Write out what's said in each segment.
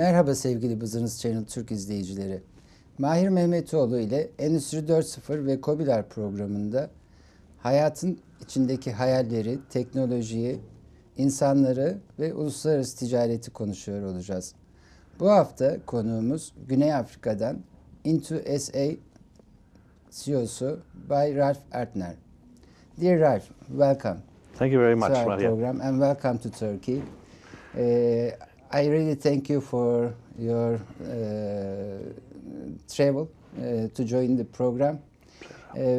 Merhaba sevgili Business Channel Türk izleyicileri. Mahir Mehmetoğlu ile Endüstri 4.0 ve KOBİ'ler programında hayatın içindeki hayalleri, teknolojiyi, insanları ve uluslararası ticareti konuşuyor olacağız. Bu hafta konuğumuz Güney Afrika'dan Into SA CEO'su Bay Ralph Ertner. Dear Ralph, welcome. Thank you very much, to our Maria. program and welcome to Turkey. I really thank you for your travel to join the program.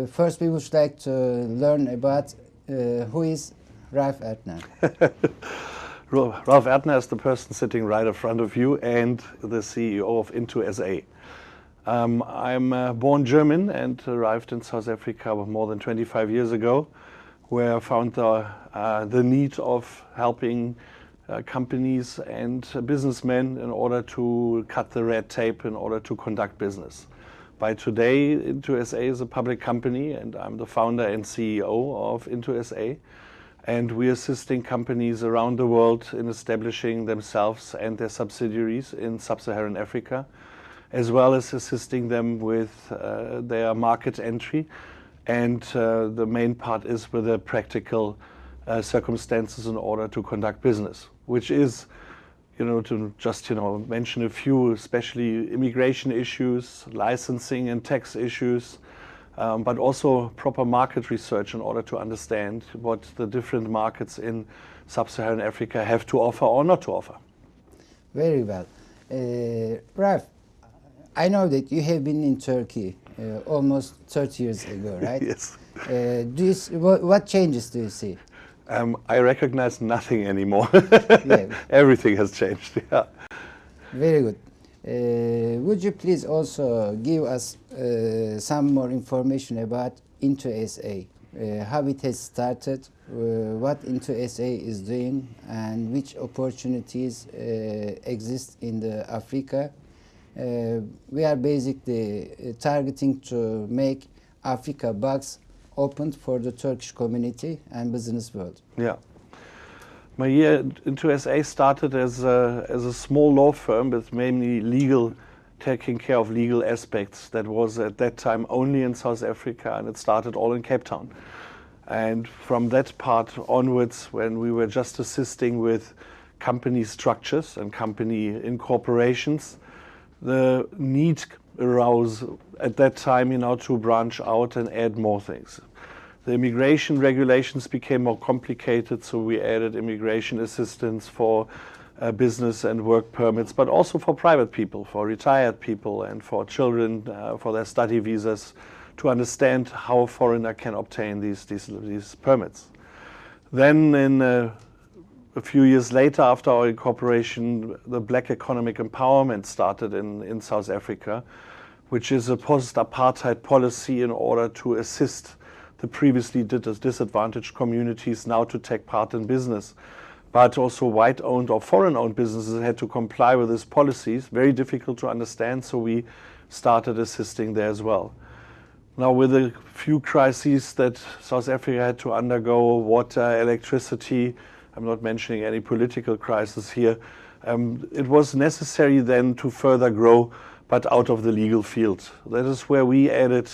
First, we would like to learn about who is Ralph Ertner. Ralph Ertner is the person sitting right in front of you and the CEO of Into SA. I'm born German and arrived in South Africa more than 25 years ago, where I found the need of helping companies and businessmen in order to cut the red tape in order to conduct business. By today, Into SA is a public company and I'm the founder and CEO of Into SA. And we're assisting companies around the world in establishing themselves and their subsidiaries in sub-Saharan Africa, as well as assisting them with their market entry. And the main part is with the practical circumstances in order to conduct business, which is, to just, mention a few, especially immigration issues, licensing and tax issues, but also proper market research in order to understand what the different markets in sub-Saharan Africa have to offer or not to offer. Very well. Ralph, I know that you have been in Turkey almost 30 years ago, right? Yes. What changes do you see? I recognize nothing anymore. Yeah. Everything has changed. Yeah. Very good. Would you please also give us some more information about Into SA? How it has started, what Into SA is doing, and which opportunities exist in the Africa? We are basically targeting to make Africa box opened for the Turkish community and business world. Yeah. My year Into SA started as a small law firm with mainly taking care of legal aspects. That was at that time only in South Africa, and it started all in Cape Town. And from that part onwards, when we were just assisting with company structures and company incorporations, the need arose at that time, to branch out and add more things. The immigration regulations became more complicated, so we added immigration assistance for business and work permits, but also for private people, for retired people, and for children, for their study visas, to understand how a foreigner can obtain these permits. Then a few years later, after our incorporation, the Black Economic Empowerment started in South Africa, which is a post-apartheid policy in order to assist the previously disadvantaged communities now to take part in business. But also white-owned or foreign-owned businesses had to comply with these policies, very difficult to understand, so we started assisting there as well. Now, with a few crises that South Africa had to undergo, water, electricity, I'm not mentioning any political crisis here, it was necessary then to further grow, but out of the legal field. That is where we added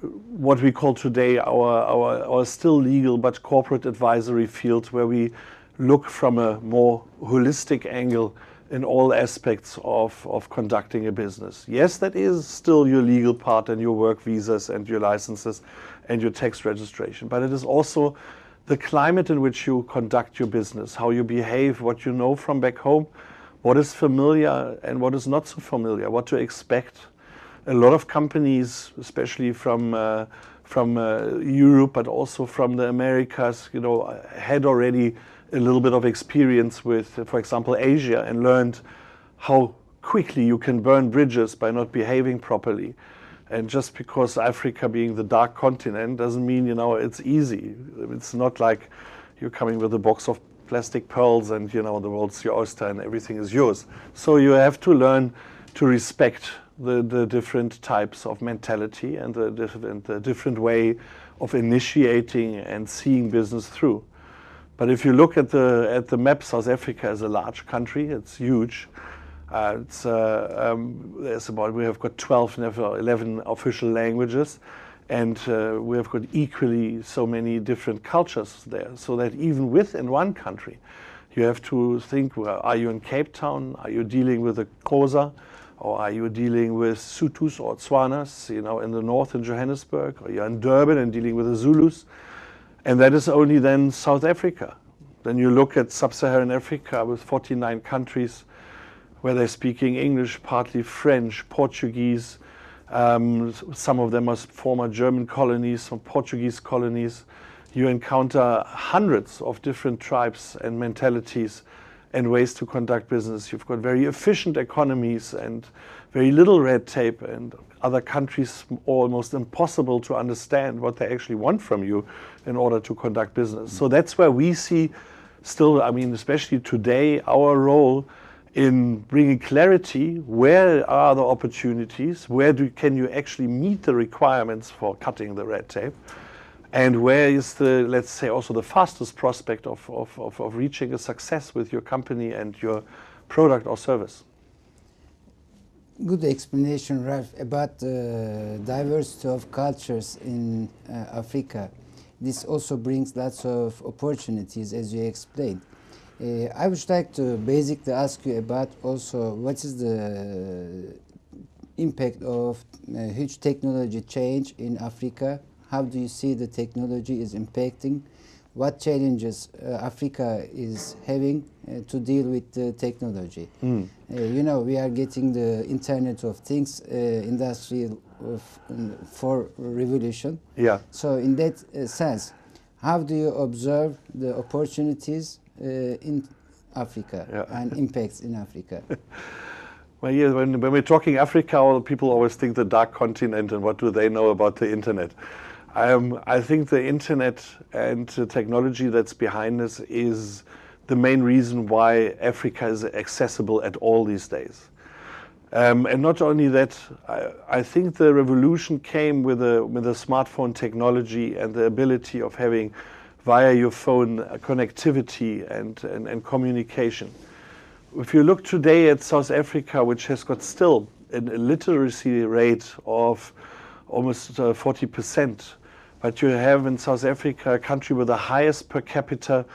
what we call today our still legal but corporate advisory field, where we look from a more holistic angle in all aspects of conducting a business. Yes, that is still your legal part and your work visas and your licenses and your tax registration, but it is also the climate in which you conduct your business, how you behave, what you know from back home, what is familiar and what is not so familiar, what to expect. A lot of companies, especially from Europe, but also from the Americas, had already a little bit of experience with, for example, Asia, and learned how quickly you can burn bridges by not behaving properly. And just because Africa being the dark continent doesn't mean, it's easy. It's not like you're coming with a box of plastic pearls and, the world's your oyster and everything is yours. So you have to learn to respect the different types of mentality and the different way of initiating and seeing business through. But if you look at the map, South Africa is a large country, it's huge. We have got 12, 11 official languages, and we have got equally so many different cultures there. So that even within one country, you have to think: well, are you in Cape Town? Are you dealing with the Xhosa? Or are you dealing with Sothos or Tswanas, in the north in Johannesburg? Or you're in Durban and dealing with the Zulus? And that is only then South Africa. Then you look at sub-Saharan Africa with 49 countries where they're speaking English, partly French, Portuguese. Some of them are former German colonies, some Portuguese colonies. You encounter hundreds of different tribes and mentalities and ways to conduct business. You've got very efficient economies and very little red tape, and other countries almost impossible to understand what they actually want from you in order to conduct business. So that's where we see still, especially today, our role in bringing clarity. Where are the opportunities? Where can you actually meet the requirements for cutting the red tape? And where is the, let's say, also the fastest prospect of reaching a success with your company and your product or service? Good explanation, Ralph, about the diversity of cultures in Africa. This also brings lots of opportunities, as you explained. I would like to basically ask you about also what is the impact of huge technology change in Africa. How do you see the technology is impacting? What challenges Africa is having to deal with the technology? We are getting the Internet of Things, Industry 4 revolution. Yeah. So in that sense, how do you observe the opportunities in Africa and impacts in Africa? Well, yeah, when we're talking Africa, people always think the dark continent and what do they know about the Internet. I think the Internet and the technology that's behind this is the main reason why Africa is accessible at all these days. And not only that, I think the revolution came with the smartphone technology and the ability of having via your phone connectivity and communication. If you look today at South Africa, which has got still a literacy rate of almost 40%, but you have in South Africa a country with the highest per capita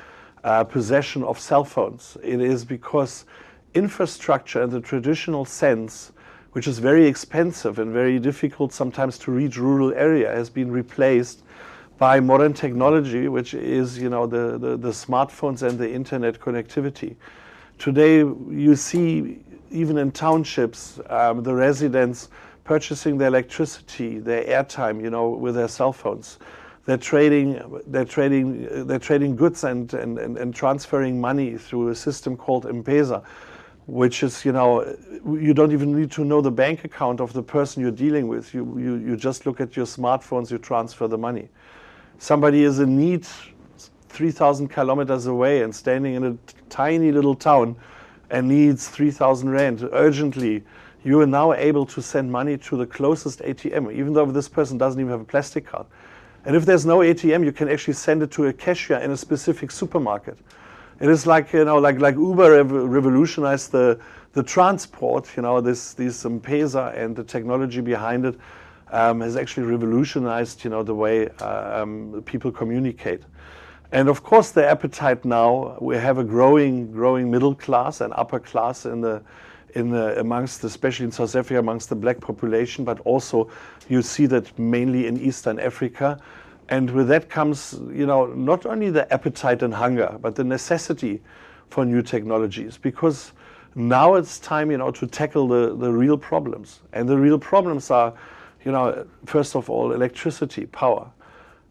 possession of cell phones. It is because infrastructure in the traditional sense, which is very expensive and very difficult sometimes to reach rural area, has been replaced by modern technology, which is the smartphones and the internet connectivity. Today you see even in townships the residents purchasing their electricity, their airtime, with their cell phones. They're trading goods and transferring money through a system called M-Pesa, which is, you don't even need to know the bank account of the person you're dealing with. You just look at your smartphones, you transfer the money. Somebody is in need 3,000 kilometers away and standing in a tiny little town and needs 3,000 rand urgently. You are now able to send money to the closest ATM, even though this person doesn't even have a plastic card. And if there's no ATM, you can actually send it to a cashier in a specific supermarket. It is like, like Uber revolutionized the transport, this M-Pesa and the technology behind it has actually revolutionized, the way people communicate. And of course, the appetite now, we have a growing middle class and upper class amongst, especially in South Africa, amongst the black population, but also you see that mainly in Eastern Africa. And with that comes, not only the appetite and hunger, but the necessity for new technologies, because now it's time, to tackle the real problems. And the real problems are, first of all, electricity, power.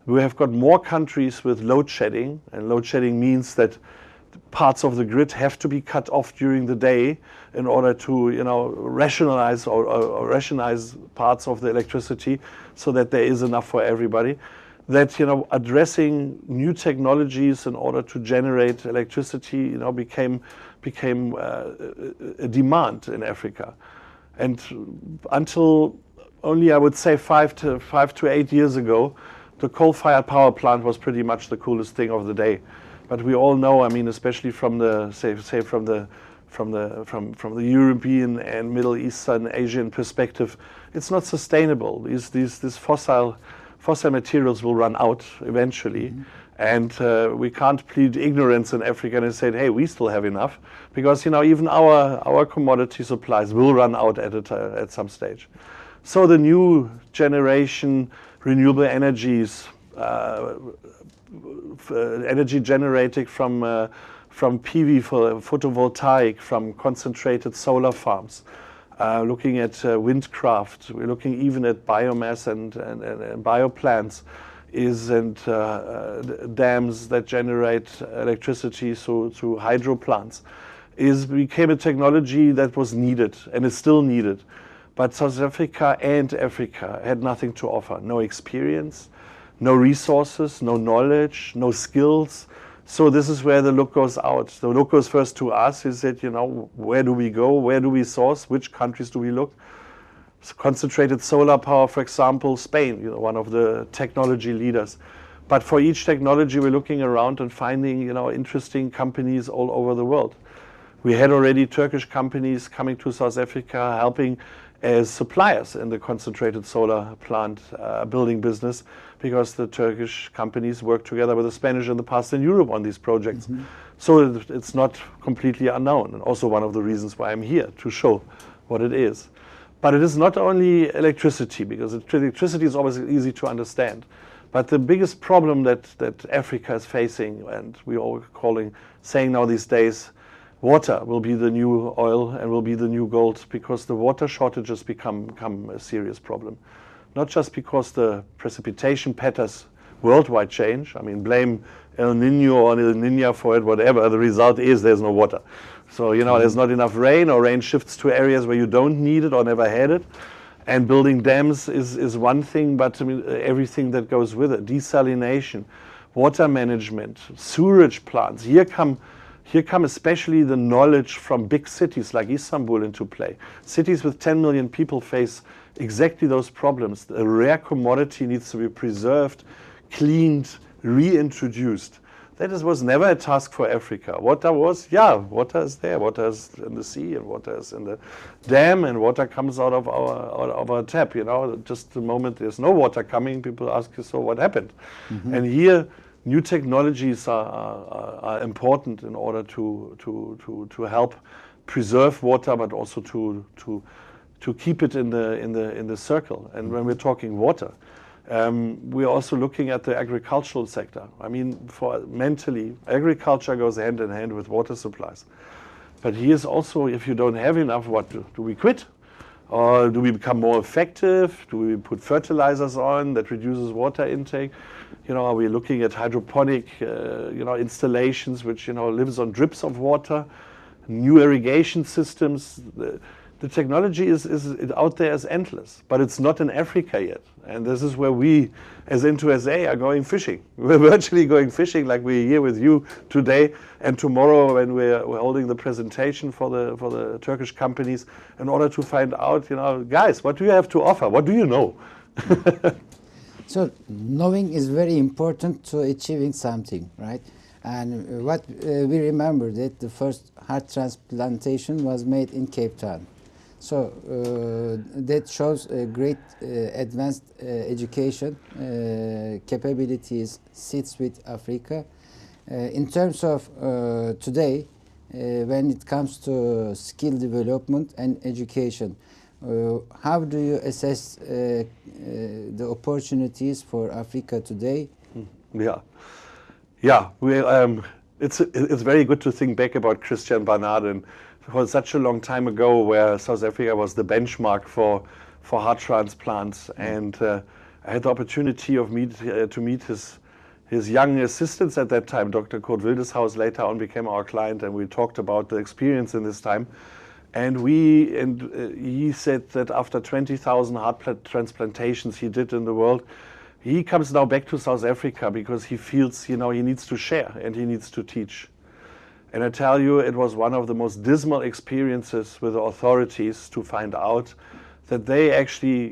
We have got more countries with load shedding, and load shedding means that parts of the grid have to be cut off during the day in order to, rationalize or rationalize parts of the electricity so that there is enough for everybody. That, addressing new technologies in order to generate electricity, became a demand in Africa. And until only, I would say, 5 to 8 years ago, the coal-fired power plant was pretty much the coolest thing of the day. But we all know, especially from the from the European and Middle Eastern Asian perspective, it's not sustainable. These fossil materials will run out eventually, and we can't plead ignorance in Africa and say, hey, we still have enough, because even our commodity supplies will run out at some stage. So the new generation renewable energies, energy generated from PV, photovoltaic, from concentrated solar farms, looking at windcraft, we're looking even at biomass and bioplants, and dams that generate electricity through hydro plants, became a technology that was needed and is still needed. But South Africa and Africa had nothing to offer. No experience, no resources, no knowledge, no skills. So this is where the look goes out. The look goes first to us, is that, where do we go? Where do we source? Which countries do we look? So concentrated solar power, for example, Spain, one of the technology leaders. But for each technology, we're looking around and finding, interesting companies all over the world. We had already Turkish companies coming to South Africa, helping as suppliers in the concentrated solar plant building business, because the Turkish companies worked together with the Spanish in the past in Europe on these projects. So it's not completely unknown, and also one of the reasons why I'm here, to show what it is. But it is not only electricity, because electricity is always easy to understand. But the biggest problem that Africa is facing, and we're all saying now these days, water will be the new oil and will be the new gold, because the water shortages become a serious problem. Not just because the precipitation patterns worldwide change. I mean, blame El Nino or El Niña for it, whatever. The result is there's no water. So, there's not enough rain, or rain shifts to areas where you don't need it or never had it. And building dams is one thing, but everything that goes with it. Desalination, water management, sewerage plants. Here come especially the knowledge from big cities like Istanbul into play. Cities with 10 million people face exactly those problems. A rare commodity needs to be preserved, cleaned, reintroduced. That was never a task for Africa. Water water is there. Water is in the sea, and water is in the dam, and water comes out of our tap. Just the moment there's no water coming, people ask you, so what happened? And here, new technologies are important in order to help preserve water, but also to keep it in the circle. And when we're talking water, we're also looking at the agricultural sector. I mean, mentally, agriculture goes hand in hand with water supplies. But here's also, if you don't have enough, what do we quit? Or do we become more effective? Do we put fertilizers on that reduces water intake? Are we looking at hydroponic, installations which, lives on drips of water, new irrigation systems? The technology is out there as endless, but it's not in Africa yet. And this is where we, as Into SA, are going fishing. We're virtually going fishing, like we're here with you today and tomorrow when we're holding the presentation for the Turkish companies, in order to find out, guys, what do you have to offer? What do you know? So knowing is very important to achieving something, right? And what we remember that the first heart transplantation was made in Cape Town. So that shows a great advanced education capabilities sits with Africa. In terms of today, when it comes to skill development and education, how do you assess the opportunities for Africa today? It's very good to think back about Christian Barnard, and it was such a long time ago where South Africa was the benchmark for heart transplants. And I had the opportunity to meet his young assistants at that time. Dr. Kurt Wildeshaus later on became our client, and we talked about the experience in this time. And he said that after 20,000 heart transplantations he did in the world, he comes now back to South Africa because he feels, he needs to share and he needs to teach. And I tell you, it was one of the most dismal experiences with the authorities to find out that they actually,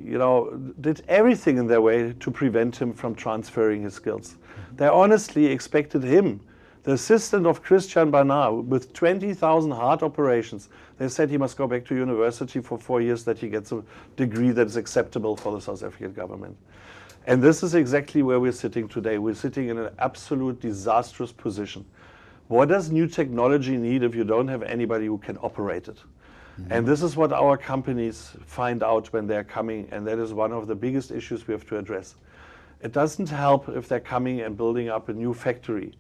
did everything in their way to prevent him from transferring his skills. They honestly expected him The assistant of Christian Barnard with 20,000 heart operations, they said he must go back to university for 4 years that he gets a degree that is acceptable for the South African government. And this is exactly where we're sitting today. We're sitting in an absolute disastrous position. What does new technology need if you don't have anybody who can operate it? And this is what our companies find out when they're coming, and that is one of the biggest issues we have to address. It doesn't help if they're coming and building up a new factory.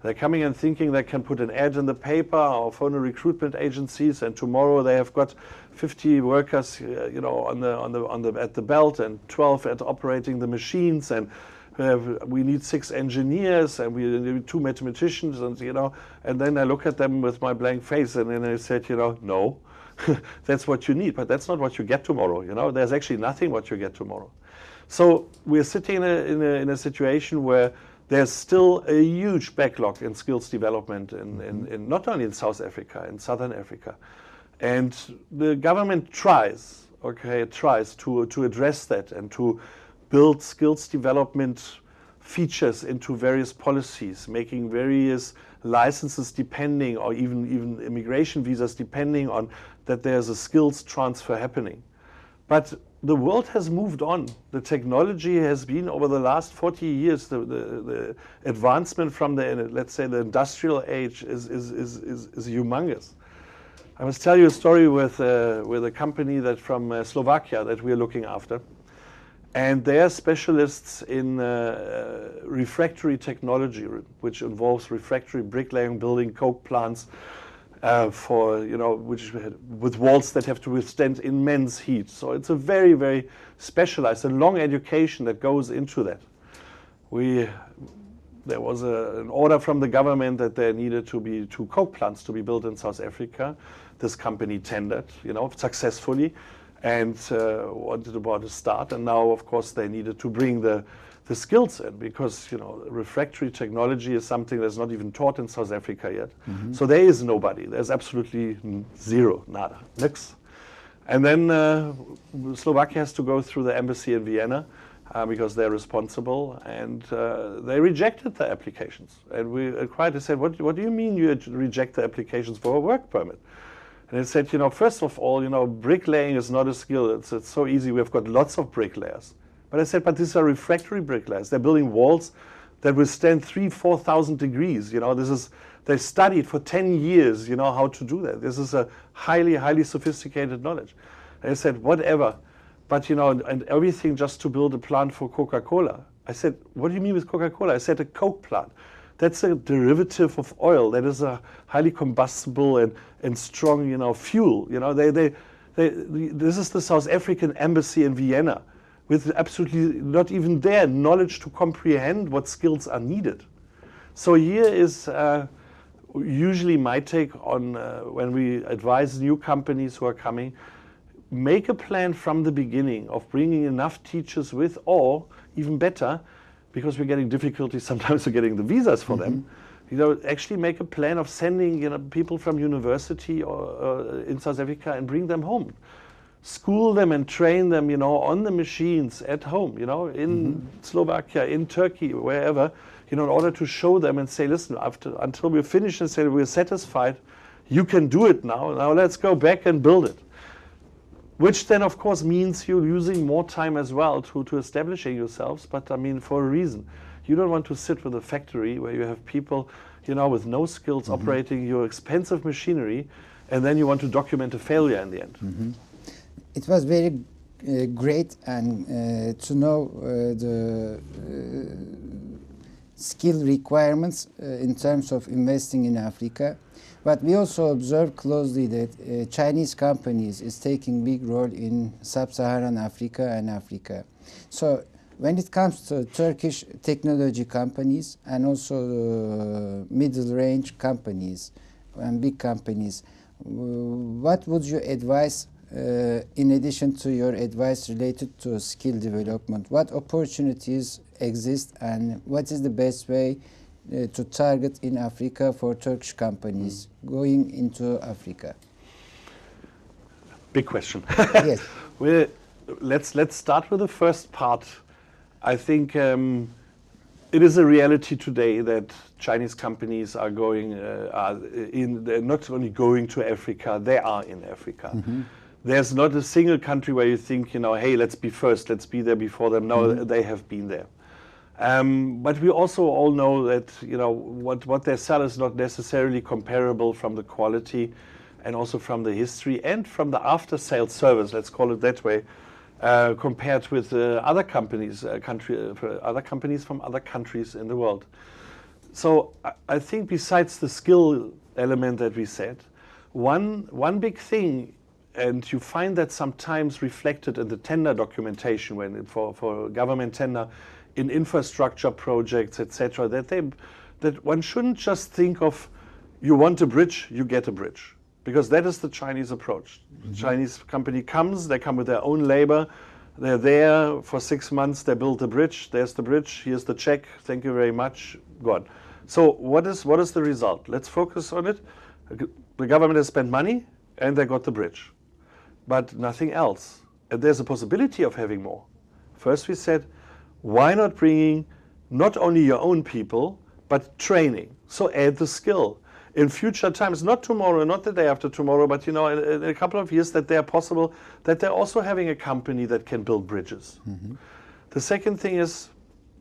They're coming and thinking they can put an ad in the paper or phone a recruitment agencies, and tomorrow they have got 50 workers, you know, at the belt, and 12 at operating the machines, and we need 6 engineers, and we need 2 mathematicians, and you know. And then I look at them with my blank face, and then I said, you know, no, that's what you need, but that's not what you get tomorrow. You know, there's actually nothing what you get tomorrow. So we're sitting in a situation where there's still a huge backlog in skills development in not only in South Africa, in Southern Africa. And the government tries to address that and to build skills development features into various policies, making various licenses depending, or even immigration visas depending on that there's a skills transfer happening. But the world has moved on. The technology has been, over the last 40 years, the advancement from the, let's say, the industrial age is humongous. I must tell you a story with a company that from Slovakia that we're looking after. And they are specialists in refractory technology, which involves refractory bricklaying, building coke plants, for, you know, with walls that have to withstand immense heat. So it's a very, very specialized and long education that goes into that. There was an order from the government that there needed to be 2 coke plants to be built in South Africa. This company tendered, you know, successfully, and wanted about to start. And now, of course, they needed to bring the skills in, because, you know, refractory technology is something that's not even taught in South Africa yet. So there is nobody. There's absolutely zero, nada, nix. And then Slovakia has to go through the embassy in Vienna because they're responsible, and they rejected the applications. And we inquired and said, what do you mean you reject the applications for a work permit? And it said, you know, first of all, you know, bricklaying is not a skill. It's so easy. We've got lots of bricklayers. But I said, but these are refractory bricklayers. They're building walls that withstand 3,000–4,000 degrees. You know, they studied for 10 years, you know, how to do that. This is a highly, highly sophisticated knowledge. And I said, whatever, but, you know, and everything just to build a plant for Coca-Cola. I said, what do you mean with Coca-Cola? I said, a Coke plant. That's a derivative of oil. That is a highly combustible and strong, you know, fuel. You know, this is the South African embassy in Vienna, with absolutely not even their knowledge to comprehend what skills are needed. So here is usually my take on when we advise new companies who are coming, make a plan from the beginning of bringing enough teachers with, or even better, because we're getting difficulties sometimes with getting the visas for them, you know, actually make a plan of sending, you know, people from university or in South Africa and bring them home. School them and train them, you know, on the machines at home, you know, in Slovakia, in Turkey, wherever, you know, in order to show them and say, listen, until we're finished and say we're satisfied, you can do it now. Now let's go back and build it. Which then, of course, means you're using more time as well to establishing yourselves. But I mean, for a reason. You don't want to sit with a factory where you have people, you know, with no skills operating your expensive machinery, and then you want to document a failure in the end. It was very great and to know the skill requirements in terms of investing in Africa. But we also observe closely that Chinese companies is taking big role in sub-Saharan Africa and Africa. So when it comes to Turkish technology companies and also middle-range companies and big companies, what would you advise in addition to your advice related to skill development? What opportunities exist, and what is the best way to target in Africa for Turkish companies going into Africa? Big question. Yes. Let's start with the first part. I think it is a reality today that Chinese companies are going, they're not only going to Africa, they are in Africa. There's not a single country where you think, hey, let's be first, let's be there before them. No, they have been there. But we also all know that, what they sell is not necessarily comparable from the quality and also from the history and from the after-sales service, let's call it that way, compared with other companies, other companies from other countries in the world. So I think besides the skill element that we said, one big thing, and you find that sometimes reflected in the tender documentation for government tender in infrastructure projects, etc., that one shouldn't just think of, you want a bridge, you get a bridge. Because that is the Chinese approach. The Chinese company comes, they come with their own labor, they're there for 6 months, they build the bridge, there's the bridge, here's the check, thank you very much, gone. So what is the result? Let's focus on it. The government has spent money and they got the bridge, but nothing else. And there's a possibility of having more. First we said, why not bringing not only your own people, but training? So add the skill. In future times, not tomorrow, not the day after tomorrow, but in a couple of years, that they are possible, that they're also having a company that can build bridges. The second thing is,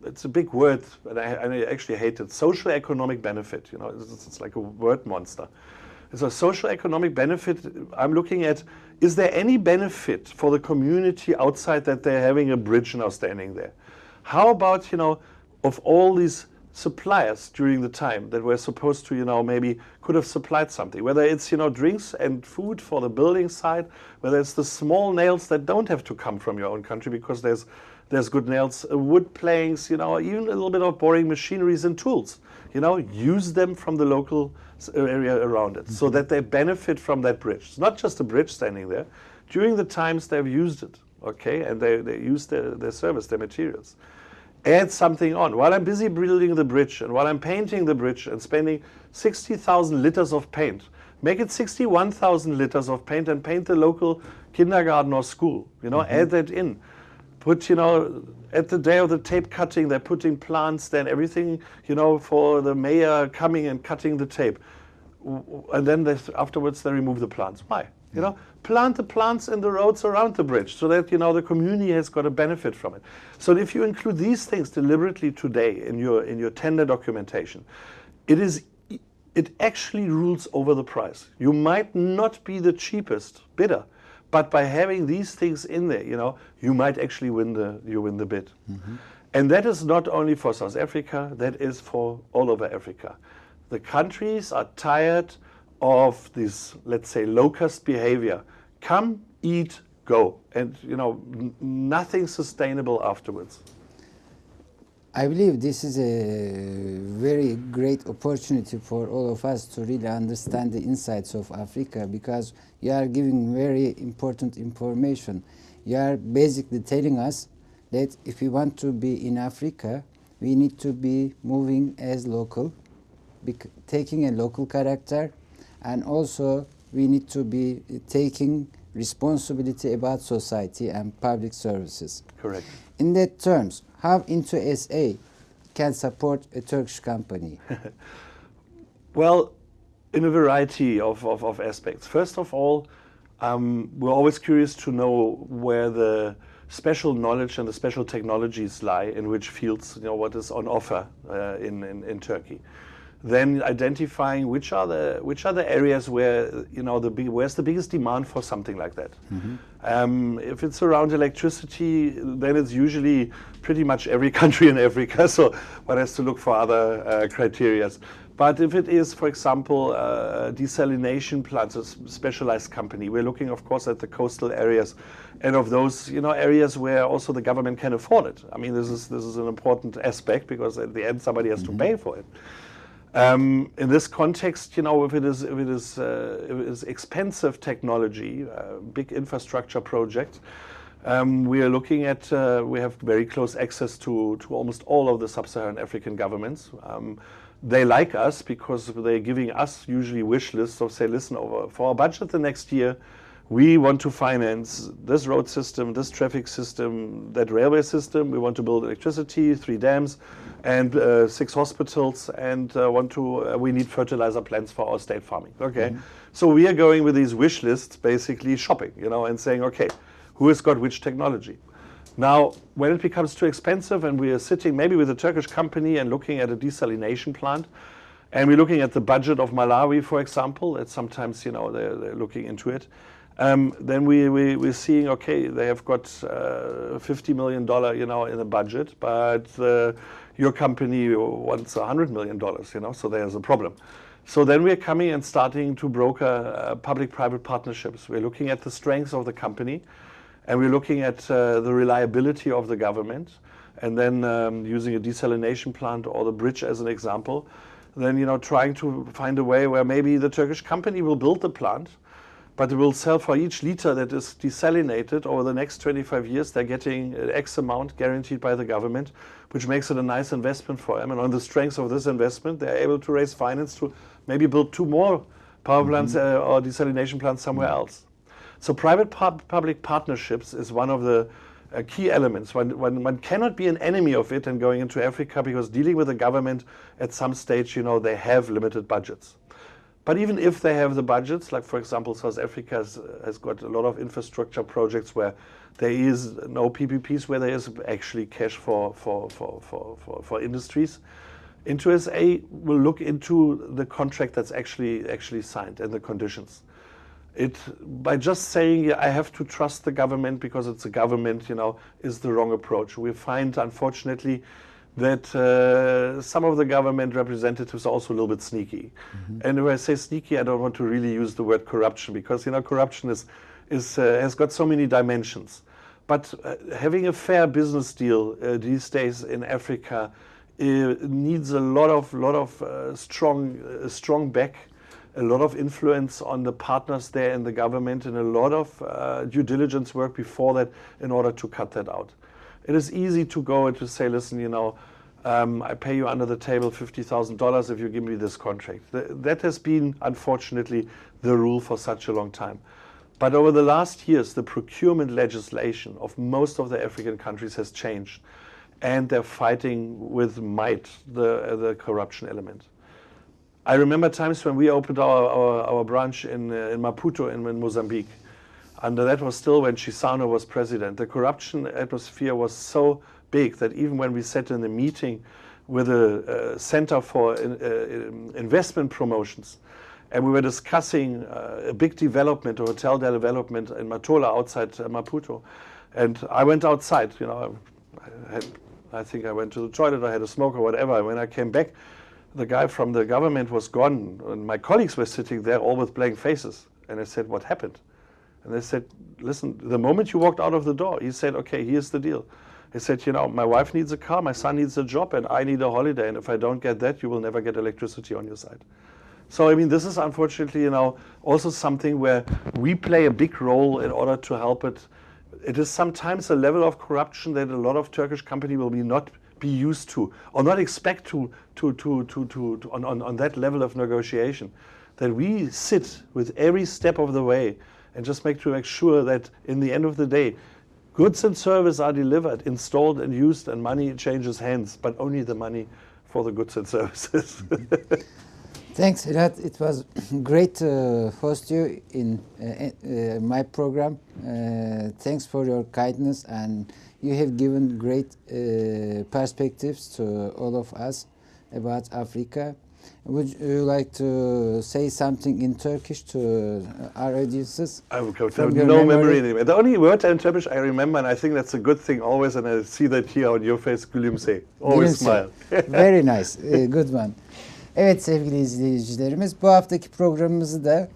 it's a big word, and I actually hate it, social economic benefit. It's like a word monster. It's a social economic benefit. I'm looking at, is there any benefit for the community outside that they're having a bridge now standing there? How about, of all these suppliers during the time that were supposed to, maybe could have supplied something, whether it's, drinks and food for the building side, whether it's the small nails that don't have to come from your own country because there's good nails, wood planks, even a little bit of boring machineries and tools, use them from the local area around it so that they benefit from that bridge. It's not just a bridge standing there. During the times they've used it, okay, and they use their service, their materials. Add something on. While I'm busy building the bridge and while I'm painting the bridge and spending 60,000 liters of paint, make it 61,000 liters of paint and paint the local kindergarten or school. Add that in. Put, at the day of the tape cutting, they're putting plants, then everything, for the mayor coming and cutting the tape. And then afterwards they remove the plants. Why? Plant the plants in the roads around the bridge so that, the community has got a benefit from it. So if you include these things deliberately today in your tender documentation, it actually rules over the price. You might not be the cheapest bidder, but by having these things in there, you might actually win the bid. And that is not only for South Africa, that is for all over Africa. The countries are tired of this, let's say, low-cost behavior. Come, eat, go. And, nothing sustainable afterwards. I believe this is a very great opportunity for all of us to really understand the insights of Africa, because you are giving very important information. You are basically telling us that if we want to be in Africa, we need to be moving as local, taking a local character, and also we need to be taking responsibility about society and public services. Correct. In that terms, how Into SA can support a Turkish company? Well, in a variety of aspects. First of all, we're always curious to know where the special knowledge and the special technologies lie, in which fields, what is on offer in Turkey. Then identifying which are the areas where where's the biggest demand for something like that. If it's around electricity, then it's usually pretty much every country in Africa. So one has to look for other criteria. But if it is, for example, desalination plants, a specialized company, we're looking, of course, at the coastal areas, and of those, areas where also the government can afford it. I mean, this is an important aspect, because at the end somebody has to pay for it. In this context, if it is expensive technology, big infrastructure project, we are looking at, we have very close access to almost all of the sub-Saharan African governments. They like us because they're giving us usually wish lists of, say, listen, for our budget the next year, we want to finance this road system, this traffic system, that railway system. We want to build electricity, 3 dams, and 6 hospitals, and we need fertilizer plants for our state farming. Okay, so we are going with these wish lists, basically shopping, and saying, okay, who has got which technology? Now, when it becomes too expensive, and we are sitting maybe with a Turkish company and looking at a desalination plant, and we're looking at the budget of Malawi, for example, that sometimes they're looking into it. Then we're seeing, okay, they have got $50 million, in the budget, but your company wants $100 million, so there's a problem. So then we're coming and starting to broker public-private partnerships. We're looking at the strengths of the company, and we're looking at the reliability of the government, and then using a desalination plant or the bridge as an example, then trying to find a way where maybe the Turkish company will build the plant, but it will sell for each liter that is desalinated over the next 25 years. They're getting X amount guaranteed by the government, which makes it a nice investment for them. And on the strength of this investment, they're able to raise finance to maybe build 2 more power plants or desalination plants somewhere else. So private-public partnerships is one of the key elements. One cannot be an enemy of it and going into Africa, because dealing with the government at some stage, they have limited budgets. But even if they have the budgets, like for example, South Africa has got a lot of infrastructure projects where there is no PPPs, where there is actually cash for industries. Intu-SA will look into the contract that's actually signed and the conditions. By just saying I have to trust the government because it's a government, is the wrong approach. We find, unfortunately, that some of the government representatives are also a little bit sneaky. And when I say sneaky, I don't want to really use the word corruption, because corruption has got so many dimensions. But having a fair business deal these days in Africa needs a lot of strong back, a lot of influence on the partners there in the government, and a lot of due diligence work before that in order to cut that out. It is easy to go and to say, listen, I pay you under the table $50,000 if you give me this contract. That has been, unfortunately, the rule for such a long time. But over the last years, the procurement legislation of most of the African countries has changed, and they're fighting with might the corruption element. I remember times when we opened our branch in Maputo in Mozambique. And that was still when Chisano was president. The corruption atmosphere was so big that even when we sat in a meeting with a Center for Investment Promotions, and we were discussing a big development, a hotel development in Matola outside Maputo, and I went outside, I think I went to the toilet, I had a smoke or whatever. When I came back, the guy from the government was gone, and my colleagues were sitting there all with blank faces. And I said, what happened? And they said, listen, the moment you walked out of the door, he said, okay, here's the deal. He said, my wife needs a car, my son needs a job, and I need a holiday. And if I don't get that, you will never get electricity on your side. So, this is unfortunately, also something where we play a big role in order to help it. It is sometimes a level of corruption that a lot of Turkish companies will not be used to, or not expect to on that level of negotiation. That we sit with every step of the way and just make sure that in the end of the day, goods and services are delivered, installed and used, and money changes hands, but only the money for the goods and services. Thanks, Irat. It was great to host you in my program. Thanks for your kindness, and you have given great perspectives to all of us about Africa. Would you like to say something in Turkish to our audiences? I have no memory anymore. The only word in Turkish I remember, and I think that's a good thing always, and I see that here on your face, gülümse. Always smile. Very nice. Good one. Evet sevgili izleyicilerimiz, bu haftaki programımızı da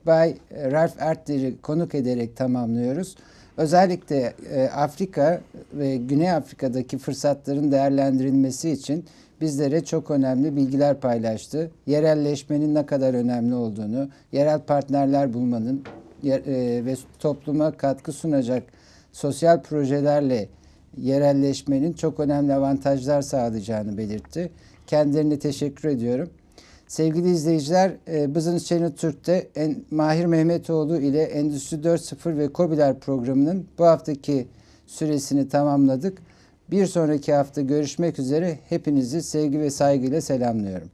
Bay Ralph Ertner'i konuk ederek tamamlıyoruz. Özellikle Afrika ve Güney Afrika'daki fırsatların değerlendirilmesi için bizlere çok önemli bilgiler paylaştı. Yerelleşmenin ne kadar önemli olduğunu, yerel partnerler bulmanın ve topluma katkı sunacak sosyal projelerle yerelleşmenin çok önemli avantajlar sağlayacağını belirtti. Kendilerine teşekkür ediyorum. Sevgili izleyiciler, Business Channel Türk'te Mahir Mehmetoğlu ile Endüstri 4.0 ve KOBİ'ler programının bu haftaki süresini tamamladık. Bir sonraki hafta görüşmek üzere. Hepinizi sevgi ve saygıyla selamlıyorum.